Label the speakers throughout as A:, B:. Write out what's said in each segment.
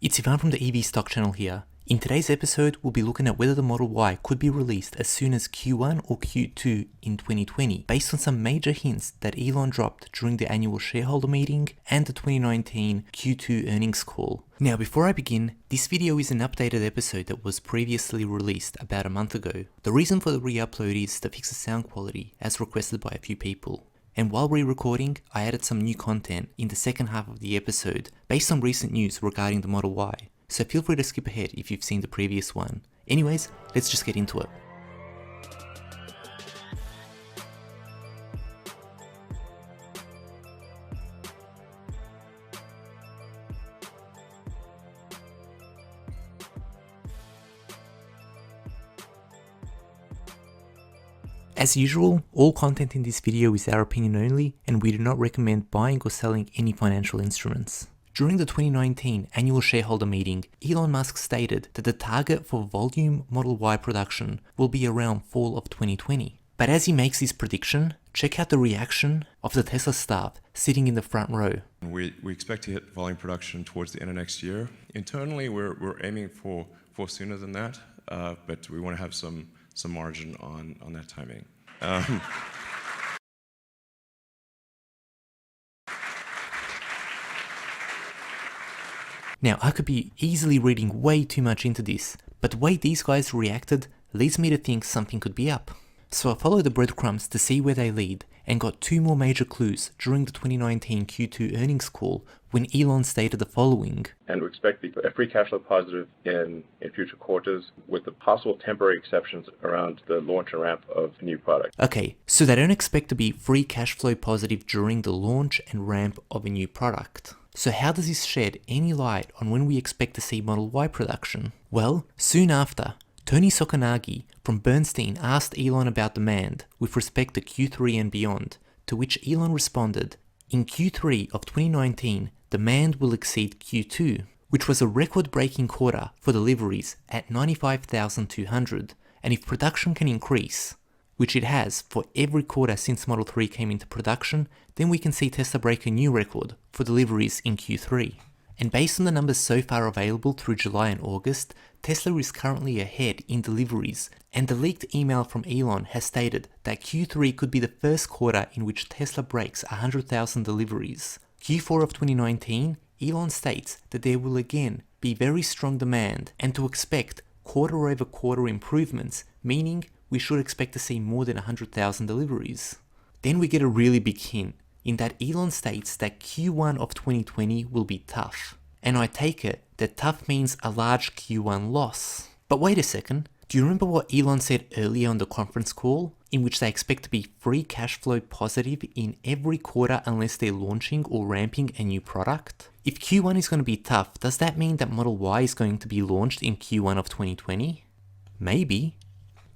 A: It's Ivan from the EV Stock Channel here. In today's episode, we'll be looking at whether the Model Y could be released as soon as Q1 or Q2 in 2020, based on some major hints that Elon dropped during the annual shareholder meeting and the 2019 Q2 earnings call. Now, before I begin, this video is an updated episode that was previously released about a month ago. The reason for the re-upload is to fix the sound quality, as requested by a few people. And while re-recording, I added some new content in the second half of the episode based on recent news regarding the Model Y, so feel free to skip ahead if you've seen the previous one. Anyways, let's just get into it. As usual, all content in this video is our opinion only, and we do not recommend buying or selling any financial instruments. During the 2019 annual shareholder meeting, Elon Musk stated that the target for volume Model Y production will be around fall of 2020. But as he makes this prediction, check out the reaction of the Tesla staff sitting in the front row.
B: We expect to hit volume production towards the end of next year. Internally, we're aiming for sooner than that, but we want to have some margin on that timing.
A: Now, I could be easily reading way too much into this, but the way these guys reacted leads me to think something could be up. So I followed the breadcrumbs to see where they lead and got two more major clues during the 2019 Q2 earnings call when Elon stated the following.
C: And we expect a free cash flow positive in future quarters with the possible temporary exceptions around the launch and ramp of new products.
A: Okay, so they don't expect to be free cash flow positive during the launch and ramp of a new product. So how does this shed any light on when we expect to see Model Y production? Well, soon after, Tony Sacconaghi from Bernstein asked Elon about demand with respect to Q3 and beyond, to which Elon responded, in Q3 of 2019, demand will exceed Q2, which was a record-breaking quarter for deliveries at 95,200, and if production can increase, which it has for every quarter since Model 3 came into production, then we can see Tesla break a new record for deliveries in Q3. And based on the numbers so far available through July and August, Tesla is currently ahead in deliveries, and the leaked email from Elon has stated that Q3 could be the first quarter in which Tesla breaks 100,000 deliveries. Q4 of 2019, Elon states that there will again be very strong demand and to expect quarter-over-quarter improvements, meaning we should expect to see more than 100,000 deliveries. Then we get a really big hint, in that Elon states that Q1 of 2020 will be tough. And I take it that tough means a large Q1 loss. But wait a second, do you remember what Elon said earlier on the conference call, in which they expect to be free cash flow positive in every quarter unless they're launching or ramping a new product? If Q1 is going to be tough, does that mean that Model Y is going to be launched in Q1 of 2020? Maybe.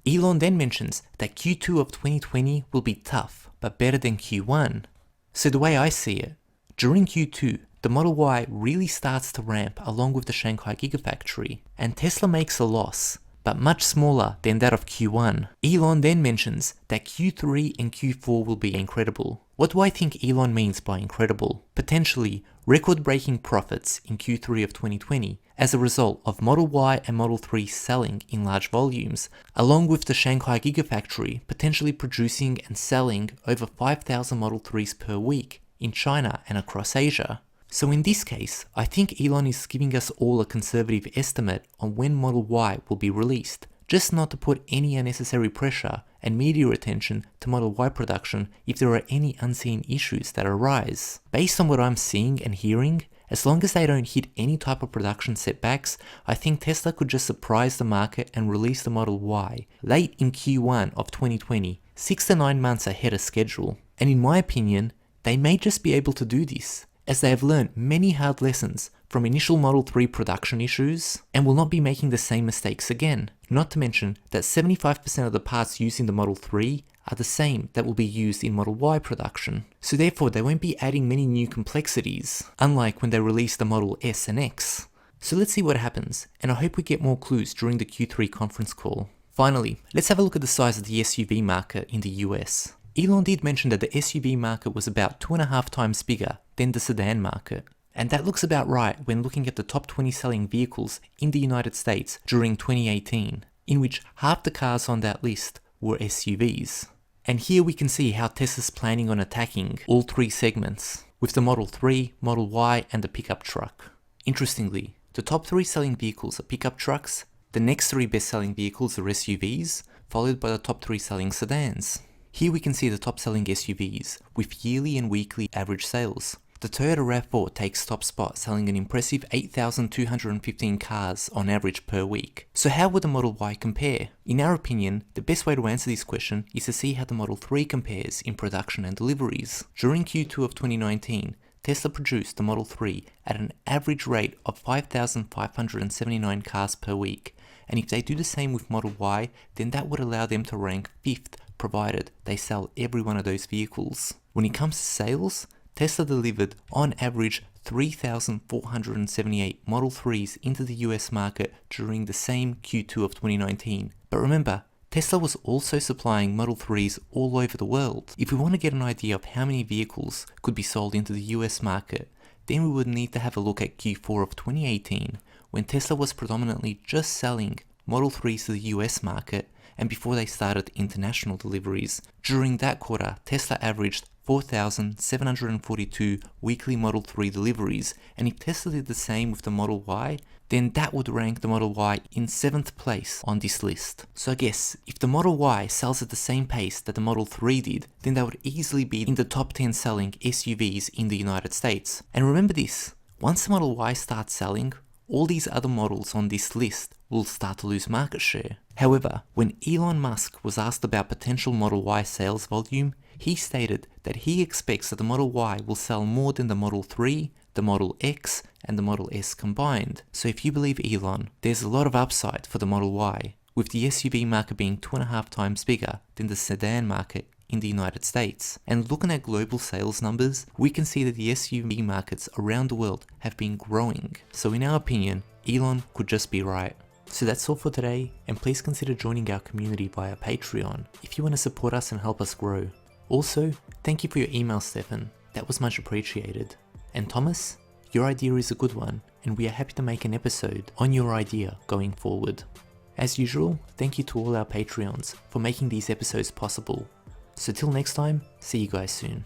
A: Elon then mentions that Q2 of 2020 will be tough, but better than Q1. So the way I see it, during Q2, the Model Y really starts to ramp along with the Shanghai Gigafactory, and Tesla makes a loss, but much smaller than that of Q1. Elon then mentions that Q3 and Q4 will be incredible. What do I think Elon means by incredible? Potentially record-breaking profits in Q3 of 2020 as a result of Model Y and Model 3 selling in large volumes, along with the Shanghai Gigafactory potentially producing and selling over 5,000 Model 3s per week in China and across Asia. So in this case, I think Elon is giving us all a conservative estimate on when Model Y will be released, just not to put any unnecessary pressure and media attention to Model Y production if there are any unseen issues that arise. Based on what I'm seeing and hearing, as long as they don't hit any type of production setbacks, I think Tesla could just surprise the market and release the Model Y late in Q1 of 2020, 6 to 9 months ahead of schedule. And in my opinion, they may just be able to do this, as they have learned many hard lessons from initial Model 3 production issues and will not be making the same mistakes again. Not to mention that 75% of the parts used in the Model 3 are the same that will be used in Model Y production. So therefore they won't be adding many new complexities, unlike when they released the Model S and X. So let's see what happens, and I hope we get more clues during the Q3 conference call. Finally, let's have a look at the size of the SUV market in the US. Elon did mention that the SUV market was about 2.5 times bigger than the sedan market, And that looks about right when looking at the top 20 selling vehicles in the United States during 2018, in which half the cars on that list were SUVs. And here we can see how Tesla's planning on attacking all three segments, with the Model 3, Model Y, and the pickup truck. Interestingly, the top 3 selling vehicles are pickup trucks, the next 3 best-selling vehicles are SUVs, followed by the top 3 selling sedans. Here we can see the top selling SUVs, with yearly and weekly average sales. The Toyota RAV4 takes top spot, selling an impressive 8,215 cars on average per week. So how would the Model Y compare? In our opinion, the best way to answer this question is to see how the Model 3 compares in production and deliveries. During Q2 of 2019, Tesla produced the Model 3 at an average rate of 5,579 cars per week, and if they do the same with Model Y, then that would allow them to rank 5th, provided they sell every one of those vehicles. When it comes to sales, Tesla delivered on average 3,478 Model 3s into the US market during the same Q2 of 2019. But remember, Tesla was also supplying Model 3s all over the world. If we want to get an idea of how many vehicles could be sold into the US market, then we would need to have a look at Q4 of 2018, when Tesla was predominantly just selling Model 3s to the US market, and before they started international deliveries. During that quarter, Tesla averaged 4,742 weekly Model 3 deliveries, and if Tesla did the same with the Model Y, then that would rank the Model Y in 7th place on this list. So I guess, if the Model Y sells at the same pace that the Model 3 did, then that would easily be in the top 10 selling SUVs in the United States. And remember this, once the Model Y starts selling, all these other models on this list will start to lose market share. However, when Elon Musk was asked about potential Model Y sales volume, he stated that he expects that the Model Y will sell more than the Model 3, the Model X, and the Model S combined. So if you believe Elon, there's a lot of upside for the Model Y, with the SUV market being 2.5 times bigger than the sedan market in the United States. And looking at global sales numbers, we can see that the SUV markets around the world have been growing. So in our opinion, Elon could just be right. So that's all for today, and please consider joining our community via Patreon if you want to support us and help us grow. Also, thank you for your email, Stefan. That was much appreciated. And Thomas, your idea is a good one, and we are happy to make an episode on your idea going forward. As usual, thank you to all our Patreons for making these episodes possible. So till next time, see you guys soon.